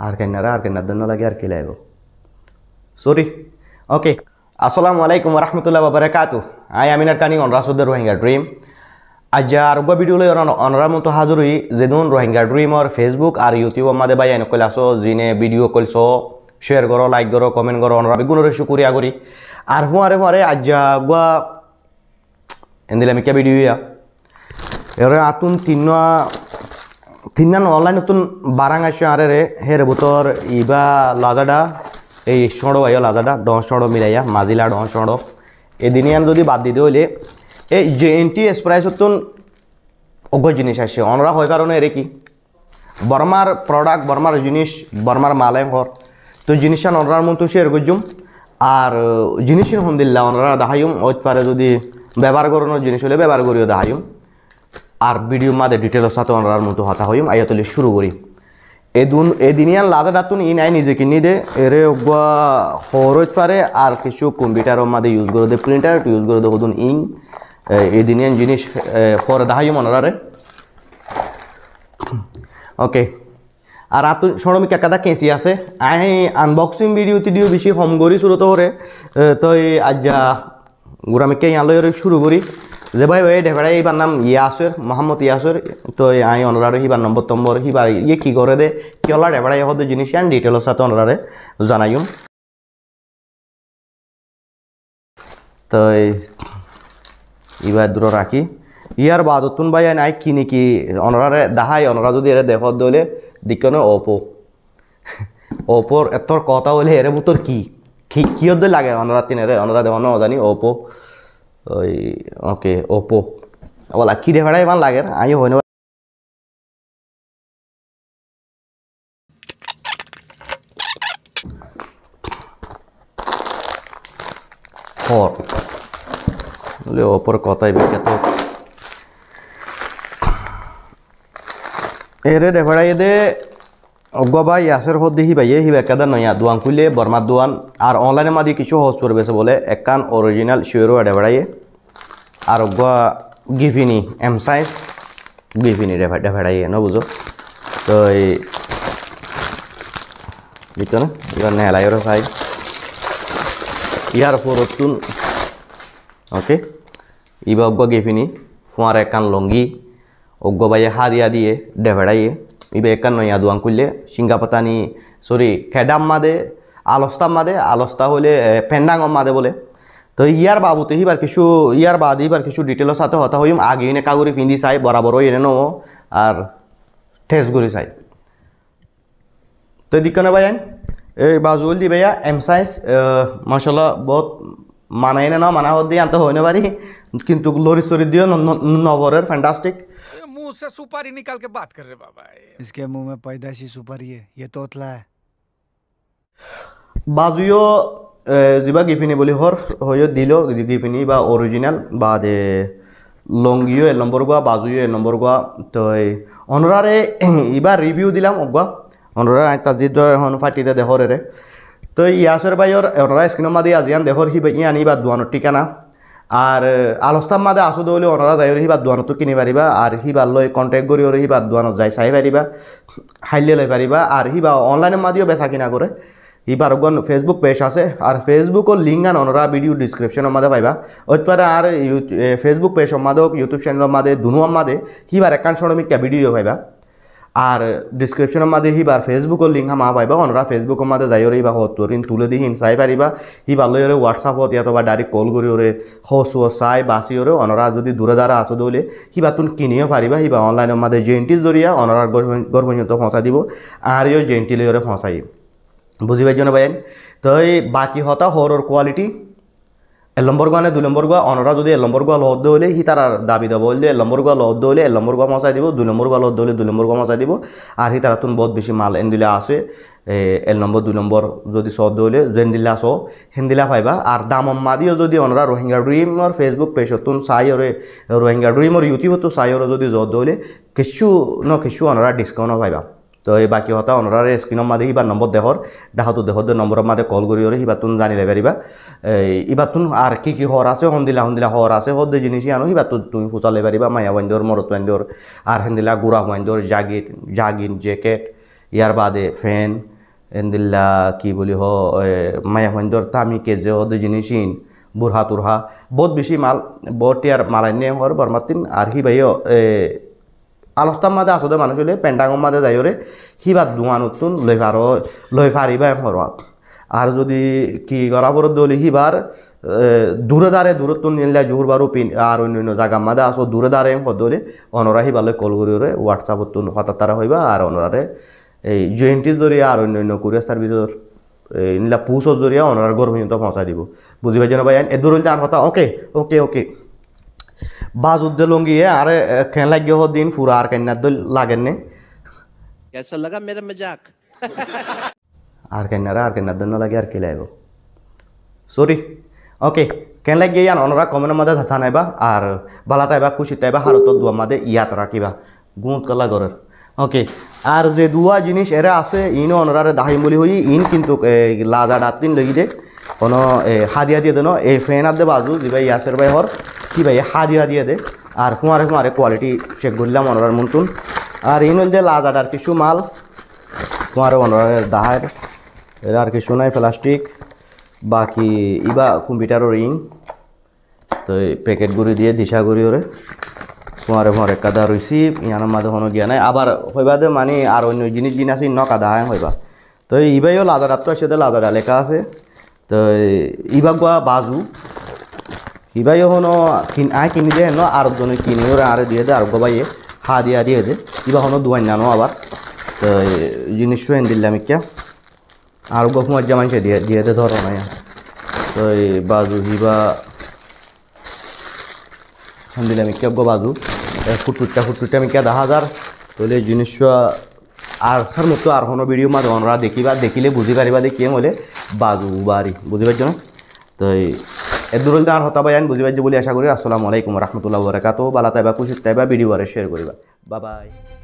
আর কেনার জন্য লাগে আর কি লাগবে সরি ওকে আসসালামু আলাইকুম রহমতুল্লাহ বাবরাকাতু আই আমিনার কানি অনরাসুদ্দের রোহিঙ্গা ড্রিম আজ আর ভিডিও লই অনরার মতো হাজির হই যেদিন রোহিঙ্গা ড্রিমর ফেসবুক আর ইউটিউব মাদে বাই এনে কইল আসো যিনে ভিডিও কইলছো শেয়ার করো লাইক করো কমেন্ট করো অনরা বেগুনের শুকুরিয়া করি আর ফুয়ারে আজ গুয়া এন্দিলে আমি কে ভিডিও এরে আতুন তিন অনলাইন নতুন বারাং আসে আরে রে হের বুতর ইবা লাজাডা এই সড়ো আইও লাজাডা ডন সড়ো মিলাইয়া মাজিলা ডন সড়ো এদিনিয়ান যদি বাদ দিতে হইলে এই জেএনটি এক্সপ্রেস হতুন অজ্ঞ জিনিস আসে অনরা হয় কারণে এরে কি বর্মার প্রোডাক্ট বর্মার জিনিস বর্মার মালে হর তো জিনিসটা অনরার মতো শেয়ার করছুম আর জিনিসের হন্দিল্লা অনরা দেখাইম ওই পারে যদি ব্যবহার করানোর জিনিস হলে ব্যবহার করিও দেখাইম আর ভিডিও মাদে ডিটেলর সাথে অনরার মতো হতা হইম আইয়াতলি শুরু করি এদিনিয়ান লাদা ডাতুন ই নাই নিজে কিনি দে এরে হরত পারে আর কিছু কম্পিউটারের মাদে ইউজ করে দে প্রিন্টার ইউজ করে দে হতুন ইং এদিনিয়ান জিনিস পরে দেখাইম অনরারে ওকে আর আতুন সরমি কাকাদা কেসি আছে আই আনবক্সিং ভিডিও টিডিও বেশি কম করি শুরু তো হরে তো আজ গুরামিকে ইয়ালৈ শুরু করি যে ভাই ওই ডেভাড়াই এইবার নাম ইয়াসের মোহাম্মদ ইয়াসের তো আই অনরারে হিবার নম্বর হিবার ইয়ে কী করে দে কিয়লা ডেভাড়াই হতে জিনিস আন ডিটেলর সাথে অনরারে জানাইম তো এবার দূর রাখি ইয়ার বাদতুন ভাই আই কিনি কি অনরারে দাহাই অনরা যদি এরে দেখ দলে দিকনে ওপোর এতর কথা হলে এরে বুতর কি কিয়দ লাগে অনরা তিনেরে অনরা দেওয়ানো জানি ওপো ওই ওকে ওপো বলা কি রেভাড়া ইমান লাগে আই হয় না বলে ওপর কথাই বিখ্যাত এরে রেভাড়াই দে অজ্ঞ ভাই ইয়াসের হদ দেখি ভাইয়ে হি একাদা নয়া দোয়ান খুলে বর্মার দোয়ান আর অনলাইনে মাদি কিছু হোস্ট করবেছে বলে একান অরিজিনাল শিওরও ডেভাড়াইয়ে আর অজ্ঞ গিফিনি এম সাইজ গিফিনি ডেভাড়াইয়ে ন বুঝো তো এই দিত না এবার নেলাইয়েরও সাইজ ইয়ার ফোরতুন ওকে ইবা অজ্ঞ গিফিনি ফুয়ার একান লঙ্গি অজ্ঞ ভাইয়ে হাদিয়া দিয়ে ডেভাড়াইয়ে ইবে একান নয়া দোয়ান করলে সিঙ্গাপাতানি সরি খেডাম মাদে আলস্তা হলে পেন্ডাঙ্গম মাদে বলে তো ইয়ার বাবুতে হিবার কিছু ইয়ার বাদ হিবার কিছু ডিটেলের সাথে হতা হইম আগে এনে কাগরি ফিন্দি চাই বরাবর এনে নো আর টেস্ট করি চাই তো দিকনে ভাই এই বাজুল দি ভাইয়া এম সাইজ মাশাআল্লাহ বহুত মানাই না মানা হদ দিয়ে আনতে হয় না পারি কিন্তু লরি সরি দিও নবরের ফ্যান্টাস্টিক मुंह से सुपारी निकाल के बात कर रहे बाबा इसके मुंह में पैदाइशी सुपारी है ये तोतला है बाजुयो जिबा गिफिनी बोली हर होयो दिलो गिफिनी बा ओरिजिनल बा दे लंगियो ए नंबर गवा बाजुयो ए नंबर गवा तो অনরারে ইবার রিভিউ দিলাম অগবা অনরা তাজিদ হন ফাটি দে দেখরে রে তো ইয়াসের ভাইয়র অনরা স্ক্রিনের মাদি আজিয়ান দেখর হি ইয়ানি বা দুয়ানোর ঠিকানা আর আলস্তার মাদে আসো দৌলে অনরা যাই হিবার দোয়ানো তো কিনি পারিবা আর হিবার লই কন্টেক্ট করি ওরে হিবার দোয়ানো যাই চাই পারিবা হাইলে লই পারিবা আর হিবা অনলাইনের মাদিও বেচা কিনা করে হিবার গন ফেসবুক পেজ আছে আর ফেসবুকের লিঙ্ক আন অনরা ভিডিও ডিসক্রিপশনের মাদে পাইবা ওইপারে আর ফেসবুক পেজের মাদে ইউটিউব চ্যানেলের মাদে দুনুয়ার মাদে হিবার একান সরমিকা ভিডিও পাইবা আর ডিসক্রিপশনের মাদে হিবার ফেসবুকের লিঙ্ক মা পাইবা অনরা ফেসবুকের মাদে যাই ওরে হিবা হতরিন তুলে দি হিন চাই পারিবা হিবার লই ওরে হোয়াটসঅ্যাপত ইয়াতবা ডাইরেক্ট কল করি ওরে হসু চাই বাসি ওরে অনরা যদি দূরে দ্বারা আসো দৌলে হিবা তুন কিনিও পারিবা হিবা অনলাইনের মাদে জেএনটির জরিয়া অনরার গর্ভনীয়ত পৌঁছা দিব আর ইও জেএনটি লই ওরে পৌঁছাই বুঝি পাইছ না ভাই তো এই বাকি হতা হরর কোয়ালিটি এক নম্বর গোয়া নে 2 নম্বর গোয়া অনরা যদি এক নম্বর গোয়া লহদ হলে হি তার দাবি দেব বললে এক নম্বর গোয়া লহদ হলে এক নম্বর গোয়া মশাই দিব 2 নম্বর গোয়া লহদ হলে 2 নম্বর গোয়া মশাই দিব আর হি তারা তুন বহুত বেশি মাল এন্দিলা আছে এক নম্বর 2 নম্বর যদি সদ হলে জেন্দিলা সো হেন্দিলা পাইবা আর দামম মাদিও যদি অনরা রোহিঙ্গা ড্রিমর ফেসবুক পেজ তুন চাই ওরে রোহিঙ্গা ড্রিমর ইউটিউব তো চাই ওরে যদি জদ হলে কিছু অনরা ডিসকাউন্ট পাইবা তো এই বাকি হতা অনরারে স্ক্রিনের মাঝে হিবার নম্বর দেখাতো নম্বরের মাঝে কল করি ওরে হিবার তুন জানিলে পারিবা ইবার তুন আর কি হর আছে হন্দিলা হর আছে হদ্দে জিনিসই আনো হিবার তুমি ফুচালে পারিবা মায়া বান্ধর মরত বান্ধর আর হেন্দিলা গুড়া বান্ধর জাগিন জ্যাকেট ইয়ার বাদে ফ্যান এন্দিল্লা কি বলি হ মায়া হন্দর তামি কেজে হ দুই জিনিসিন বুরহা তুরহা বহুত বেশি মাল বহুত ইয়ার মালাইনে হর বরমাতিন আর হি ভাইও আলস্তার মাঝে আসলে মানুষ হলে পেন্টাঙর মাঝে যাইরে হিবাদ দুয়া নতুন লই ফারিবা হরওয়াত আর যদি কি করা পর দলি হিবার দূরে দাঁড়ে দূরত্ব নিলে জোর বারো পিন আর অন্য জায়গার মাঝে আসো দূরে দাঁড়ে হদলে অনরা হিবালে কল করি হোয়াটসঅ্যাপত হঠাৎ তারা হইবা আর অনরারে এই জয়েন্টির জরিয়া আর অন্য কুরিয়ার সার্ভিসের নিলা পুষর জরিয়া অনরার ঘর পর্যন্ত পৌঁছাই দিব বুঝি পাইছেন ভাই এ দূর হইলে আর কথা ওকে ওকে ওকে বাজুদ্দে লঙ্গিয়ে আর খেন লাগিয়ে দিন ফুরা আর কেন্নার দল লাগেন নে कैसा लगा मेरा मजाक আর কেন্নার দল লাগে আর কি লাগব সরি ওকে কেন লাগিয়ে ইয়ান অনরা কমেন্টের মধ্যে জানাইবা আর ভালা তাইবা খুশি তাইবা হারত দুয়া মাঝে ইয়াত রাখিবা গুঁত কলা গরের ওকে আর যে দুয়া জিনিস এরা আছে ইনও অনরারে দাহিম বলি হই ইন কিন্তু লাজা ডাতিন লগি দে কোনো হাদিয়া দিয়ে দেন এই ফ্যান আর দে বাজু যে ভাই ইয়াসের ভাই হর কি ভাই হাদিয়া দিয়ে দে আর ফুঁয়ারে কোয়ালিটি চেক করলাম অনরার মন্তুন আর ইন যে লাজাটার কিছু মাল ফুঁয়ারে অনরারের দাহার এর আর কিছু নাই প্লাস্টিক বাকি ইবা কম্পিউটারের রিং তো প্যাকেট গুড়ি দিয়ে দিশা গুড়ি ওরে ফুঁয়ারে কাদা রইছি ইয়ানোর মাঝে কোনো গিয়া নাই আবার হইবা দে মানে আর অন্য জিনিস আছে ন কাদা হয় হইবা তো ইবাইও লাজারাত তো আসে লাজারা লেখা আছে তো ইবা গোয়া বাজু ইবাইও হনো কিনি দে ন আর জনে কিনি ওরা আরে দিয়ে দে আর গোবাইয়ে দিয়ে দে ইবা হনো দুয়াই নানো আবার তো জিনিস এনে দিলাম ইকা আর গফুমার জামাইকে দিয়ে দে ধরো না তো এই বাজু হিবা দিলাম ইকা গো বাজু ফুটুটটা মিকা 10,000 তাহলে জিনিস আর সার মতো আর কোনো ভিডিও মাঝে অনরা দেখিলে বুঝি পারিবা দে কেম হলে বাজু বাড়ি বুঝি পারছো না তো এর দূর আর হতা বাইন বুঝি পারছো বলে আশা করি আসসালামু আলাইকুম রহমতুল্লাহ বরকাত বালা তাইবা খুশি তাইবা ভিডিও শেয়ার করিবা বাই বাই